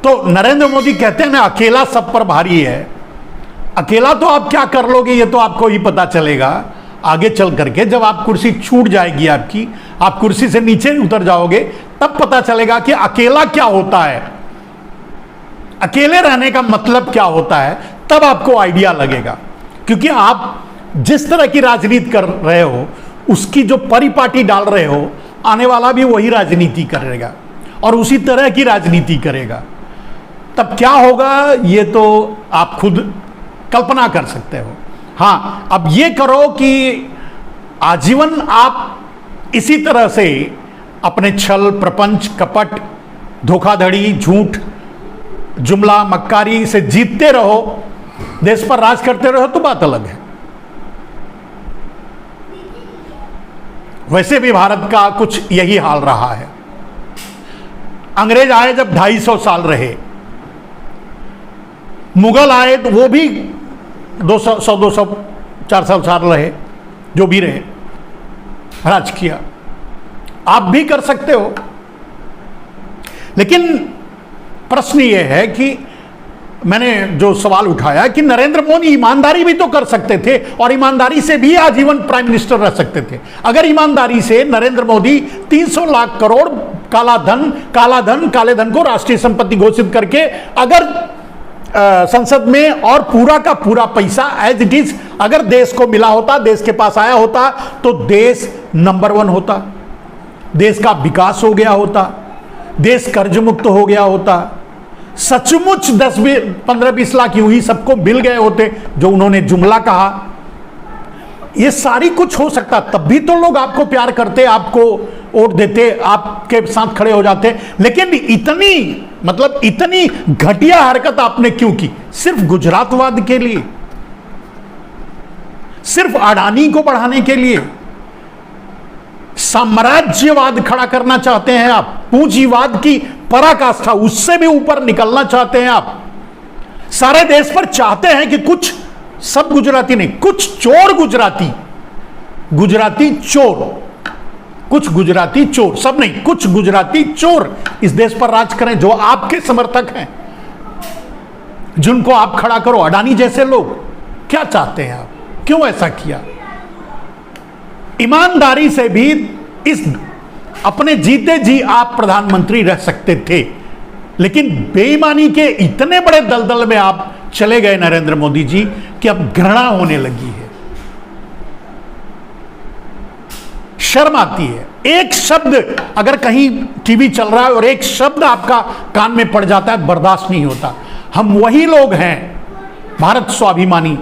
तो नरेंद्र मोदी कहते हैं ना, अकेला सब पर भारी है। अकेला तो आप क्या कर लोगे ये तो आपको ही पता चलेगा आगे चल करके, जब आप कुर्सी छूट जाएगी आपकी, आप कुर्सी से नीचे उतर जाओगे, तब पता चलेगा कि अकेला क्या होता है, अकेले रहने का मतलब क्या होता है, तब आपको आइडिया लगेगा। क्योंकि आप जिस तरह की राजनीति कर रहे हो, उसकी जो परिपाटी डाल रहे हो, आने वाला भी वही राजनीति करेगा और उसी तरह की राजनीति करेगा। तब क्या होगा ये तो आप खुद कल्पना कर सकते हो। हाँ, अब ये करो कि आजीवन आप इसी तरह से अपने छल, प्रपंच, कपट, धोखाधड़ी, झूठ, जुमला, मक्कारी से जीतते रहो, देश पर राज करते रहो, तो बात अलग है। वैसे भी भारत का कुछ यही हाल रहा है। अंग्रेज आए जब 250 साल रहे, मुगल आए तो वो भी 200 400 साल रहे, जो भी रहे, राज किया। आप भी कर सकते हो। लेकिन प्रश्न ये है कि मैंने जो सवाल उठाया कि नरेंद्र मोदी ईमानदारी भी तो कर सकते थे और ईमानदारी से भी आजीवन प्राइम मिनिस्टर रह सकते थे। अगर ईमानदारी से नरेंद्र मोदी 300 लाख करोड़ काले धन को राष्ट्रीय संपत्ति घोषित करके अगर संसद में और पूरा का पूरा पैसा एज इट इज अगर देश को मिला होता, देश के पास आया होता, तो देश नंबर 1 होता, देश का विकास हो गया होता, देश कर्ज मुक्त हो गया होता, सचमुच 10-15-20 लाख यूं ही सबको मिल गए होते जो उन्होंने जुमला कहा। ये सारी कुछ हो सकता, तब भी तो लोग आपको प्यार करते, आपको वोट देते, आपके साथ खड़े हो जाते। लेकिन इतनी घटिया हरकत आपने क्यों की? सिर्फ गुजरातवाद के लिए, सिर्फ अडानी को बढ़ाने के लिए, साम्राज्यवाद खड़ा करना चाहते हैं आप, पूंजीवाद की पराकाष्ठा, उससे भी ऊपर निकलना चाहते हैं आप। सारे देश पर चाहते हैं कि कुछ, सब गुजराती नहीं, कुछ चोर गुजराती चोर, कुछ गुजराती चोर, सब नहीं, कुछ गुजराती चोर इस देश पर राज करें, जो आपके समर्थक हैं, जिनको आप खड़ा करो। अडानी जैसे लोग क्या चाहते हैं आप? क्यों ऐसा किया? ईमानदारी से भी इस अपने जीते जी आप प्रधानमंत्री रह सकते थे, लेकिन बेईमानी के इतने बड़े दलदल में आप चले गए नरेंद्र मोदी जी कि अब घृणा होने लगी है, शर्म आती है। एक शब्द अगर कहीं टीवी चल रहा है और एक शब्द आपका कान में पड़ जाता है, बर्दाश्त नहीं होता। हम वही लोग हैं, भारत स्वाभिमानी,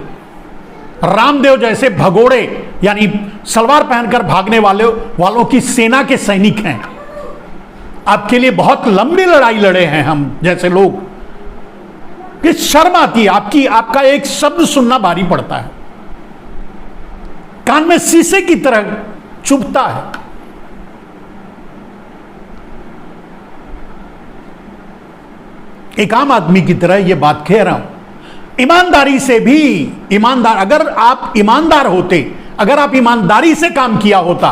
रामदेव जैसे भगोड़े यानी सलवार पहनकर भागने वालों की सेना के सैनिक हैं। आपके लिए बहुत लंबी लड़ाई लड़े हैं हम जैसे लोग। कि शर्म आती है, आपका एक शब्द सुनना भारी पड़ता है, कान में शीशे की तरह चुभता है। एक आम आदमी की तरह यह बात कह रहा हूं। ईमानदारी से भी, अगर आप ईमानदार होते, अगर आप ईमानदारी से काम किया होता,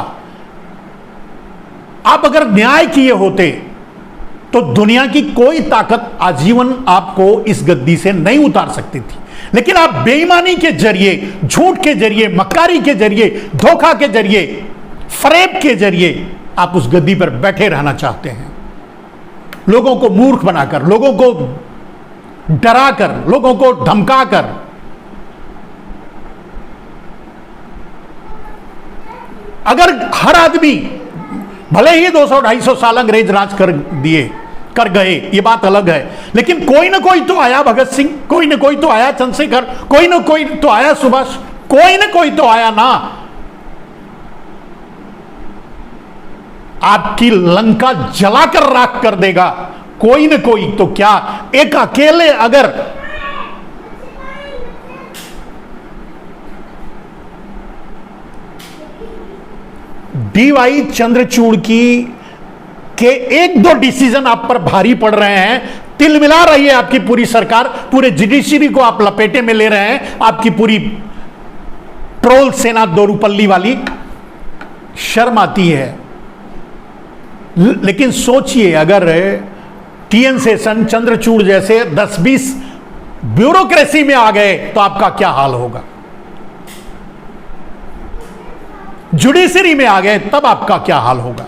आप अगर न्याय किए होते, तो दुनिया की कोई ताकत आजीवन आपको इस गद्दी से नहीं उतार सकती थी। लेकिन आप बेईमानी के जरिए, झूठ के जरिए, मक्कारी के जरिए, धोखा के जरिए, फरेब के जरिए आप उस गद्दी पर बैठे रहना चाहते हैं, लोगों को मूर्ख बनाकर, लोगों को डराकर, लोगों को धमकाकर। अगर हर आदमी, भले ही 200-250 साल अंग्रेज राज कर गए, ये बात अलग है, लेकिन कोई ना कोई तो आया, भगत सिंह, कोई ना कोई तो आया, चंद्रशेखर, कोई ना कोई तो आया, सुभाष, कोई ना कोई तो आया ना। आपकी लंका जलाकर राख कर देगा कोई ना कोई तो। क्या एक अकेले अगर डीवाई चंद्रचूड़ के 1-2 डिसीजन आप पर भारी पड़ रहे हैं, तिलमिला रही है आपकी पूरी सरकार, पूरे जुडिशरी को आप लपेटे में ले रहे हैं, आपकी पूरी ट्रोल सेना दोरूपल्ली वाली। शर्म आती है। लेकिन सोचिए, अगर टीएन शेषन, चंद्रचूड़ जैसे 10-20 ब्यूरोक्रेसी में आ गए तो आपका क्या हाल होगा, जुडिशरी में आ गए तब आपका क्या हाल होगा।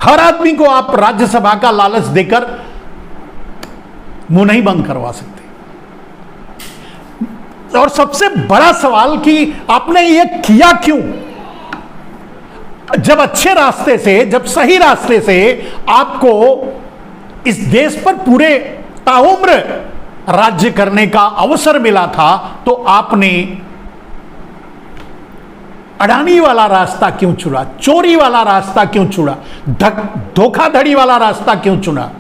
हर आदमी को आप राज्यसभा का लालच देकर मुंह नहीं बंद करवा सकते। और सबसे बड़ा सवाल कि आपने ये किया क्यों? जब अच्छे रास्ते से, जब सही रास्ते से आपको इस देश पर पूरे ताउम्र राज्य करने का अवसर मिला था, तो आपने अडानी वाला रास्ता क्यों चुना? चोरी वाला रास्ता क्यों चुना? धोखाधड़ी वाला रास्ता क्यों चुना?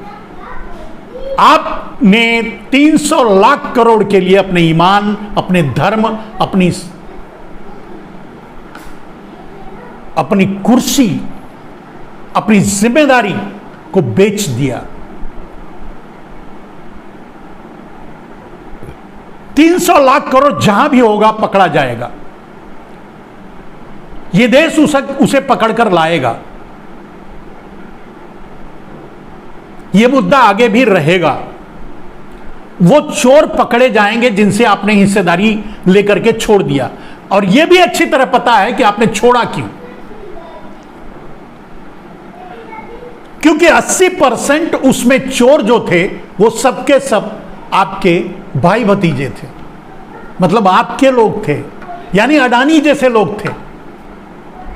आपने 300 लाख करोड़ के लिए अपने ईमान, अपने धर्म, अपनी कुर्सी, अपनी जिम्मेदारी को बेच दिया। 300 लाख करोड़ जहां भी होगा पकड़ा जाएगा, यह देश उसे पकड़कर लाएगा। यह मुद्दा आगे भी रहेगा। वो चोर पकड़े जाएंगे जिनसे आपने हिस्सेदारी लेकर के छोड़ दिया, और यह भी अच्छी तरह पता है कि आपने छोड़ा क्यों। क्योंकि 80% उसमें चोर जो थे वो सबके सब आपके भाई भतीजे थे, मतलब आपके लोग थे, यानी अडानी जैसे लोग थे।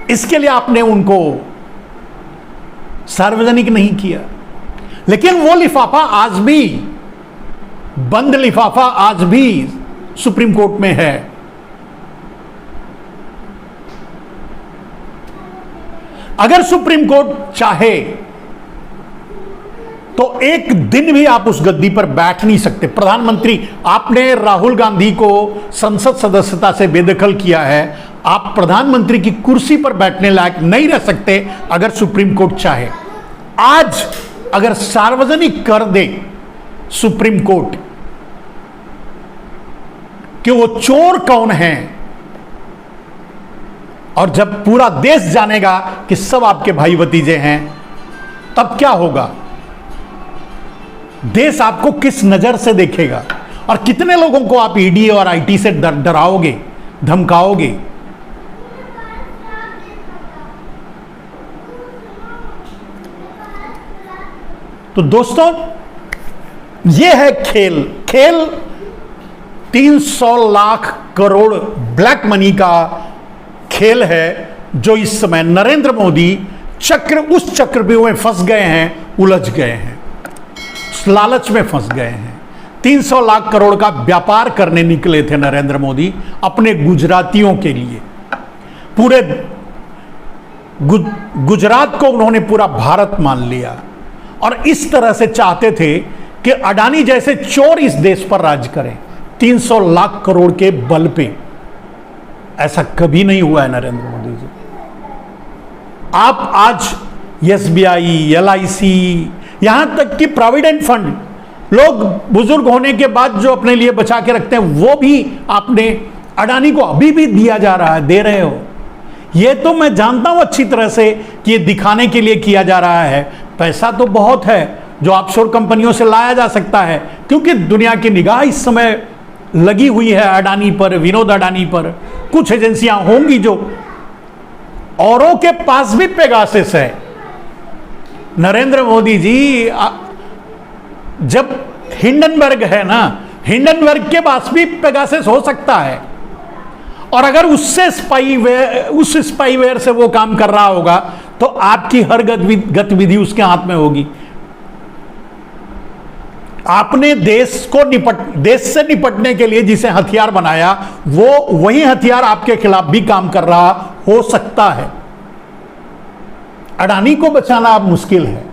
इसके लिए आपने उनको सार्वजनिक नहीं किया। लेकिन वो लिफाफा आज भी, बंद लिफाफा आज भी सुप्रीम कोर्ट में है। अगर सुप्रीम कोर्ट चाहे तो एक दिन भी आप उस गद्दी पर बैठ नहीं सकते। प्रधानमंत्री, आपने राहुल गांधी को संसद सदस्यता से बेदखल किया है, आप प्रधानमंत्री की कुर्सी पर बैठने लायक नहीं रह सकते अगर सुप्रीम कोर्ट चाहे। आज अगर सार्वजनिक कर दे सुप्रीम कोर्ट कि वो चोर कौन है, और जब पूरा देश जानेगा कि सब आपके भाई भतीजे हैं, तब क्या होगा? देश आपको किस नजर से देखेगा? और कितने लोगों को आप ईडी और आईटी से डराओगे, धमकाओगे? तो दोस्तों, यह है खेल। 300 लाख करोड़ ब्लैक मनी का खेल है, जो इस समय नरेंद्र मोदी उस चक्रव्यूह में फंस गए हैं, उलझ गए हैं, उस लालच में फंस गए हैं। 300 लाख करोड़ का व्यापार करने निकले थे नरेंद्र मोदी अपने गुजरातियों के लिए। पूरे गुजरात को उन्होंने पूरा भारत मान लिया, और इस तरह से चाहते थे कि अडानी जैसे चोर इस देश पर राज करें 300 लाख करोड़ के बल पे। ऐसा कभी नहीं हुआ है नरेंद्र मोदी जी। आप आज एसबीआई, एलआईसी, यहां तक कि प्रोविडेंट फंड, लोग बुजुर्ग होने के बाद जो अपने लिए बचा के रखते हैं, वो भी आपने अडानी को अभी भी दिया जा रहा है, दे रहे हो। ये तो मैं जानता हूं अच्छी तरह से कि ये दिखाने के लिए किया जा रहा है। पैसा तो बहुत है जो ऑफशोर कंपनियों से लाया जा सकता है, क्योंकि दुनिया की निगाह इस समय लगी हुई है अडानी पर, विनोद अडानी पर। कुछ एजेंसियां होंगी जो औरों के पास भी पेगासस है। नरेंद्र मोदी जी, जब हिंडनबर्ग है ना, हिंडनबर्ग के पास भी पेगासस हो सकता है, और अगर उससे उस स्पाईवेयर से वो काम कर रहा होगा तो आपकी हर गतिविधि उसके हाथ में होगी। आपने देश से निपटने के लिए जिसे हथियार बनाया, वो वही हथियार आपके खिलाफ भी काम कर रहा हो सकता है। अडानी को बचाना अब मुश्किल है।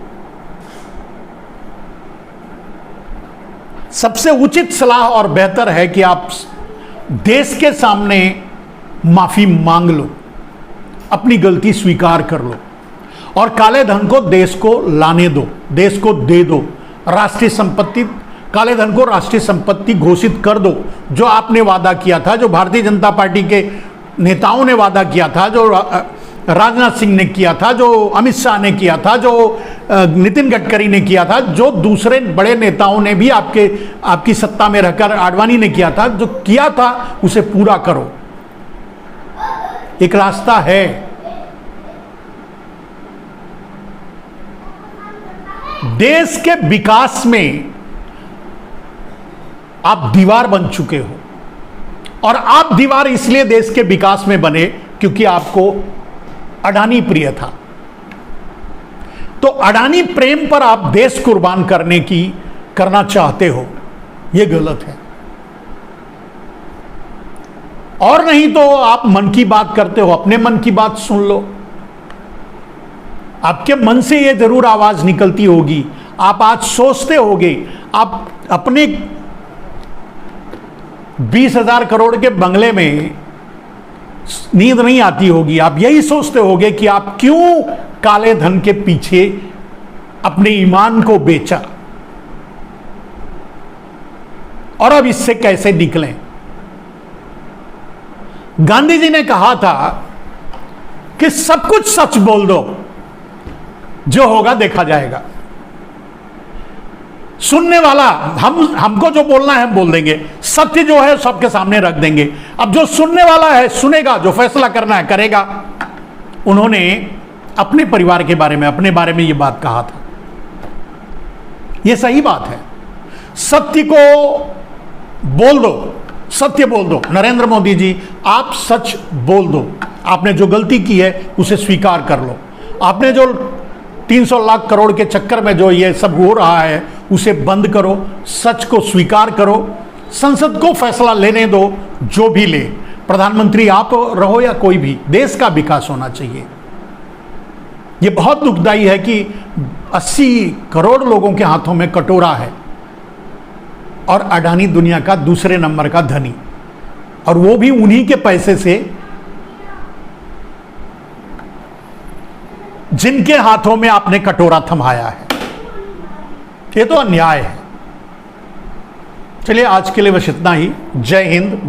सबसे उचित सलाह और बेहतर है कि आप देश के सामने माफी मांग लो, अपनी गलती स्वीकार कर लो, और काले धन को देश को लाने दो, देश को दे दो। राष्ट्रीय संपत्ति, काले धन को राष्ट्रीय संपत्ति घोषित कर दो, जो आपने वादा किया था, जो भारतीय जनता पार्टी के नेताओं ने वादा किया था, जो राजनाथ सिंह ने किया था, जो अमित शाह ने किया था, जो नितिन गडकरी ने किया था, जो दूसरे बड़े नेताओं ने भी आपकी सत्ता में रहकर आडवाणी ने किया था, जो किया था उसे पूरा करो। एक रास्ता है। देश के विकास में आप दीवार बन चुके हो, और आप दीवार इसलिए देश के विकास में बने क्योंकि आपको अडानी प्रिय था। तो अडानी प्रेम पर आप देश कुर्बान करना चाहते हो, यह गलत है। और नहीं तो आप मन की बात करते हो, अपने मन की बात सुन लो। आपके मन से यह जरूर आवाज निकलती होगी, आप आज सोचते होगे, आप अपने 20,000 करोड़ के बंगले में नींद नहीं आती होगी, आप यही सोचते होगे कि आप क्यों काले धन के पीछे अपने ईमान को बेचा, और अब इससे कैसे निकलें। गांधी जी ने कहा था कि सब कुछ सच बोल दो, जो होगा देखा जाएगा। सुनने वाला हमको जो बोलना है हम बोल देंगे, सत्य जो है सबके सामने रख देंगे। अब जो सुनने वाला है सुनेगा, जो फैसला करना है करेगा। उन्होंने अपने परिवार के बारे में, अपने बारे में यह बात कहा था। यह सही बात है। सत्य को बोल दो, सत्य बोल दो। नरेंद्र मोदी जी, आप सच बोल दो। आपने जो गलती की है उसे स्वीकार कर लो। आपने जो 300 लाख करोड़ के चक्कर में जो ये सब हो रहा है उसे बंद करो, सच को स्वीकार करो। संसद को फैसला लेने दो, जो भी ले, प्रधानमंत्री आप रहो या कोई भी, देश का विकास होना चाहिए। यह बहुत दुखदाई है कि 80 करोड़ लोगों के हाथों में कटोरा है, और अडानी दुनिया का दूसरे नंबर का धनी, और वो भी उन्हीं के पैसे से जिनके हाथों में आपने कटोरा थमाया है। ये तो अन्याय है। चलिए आज के लिए बस इतना ही। जय हिंद।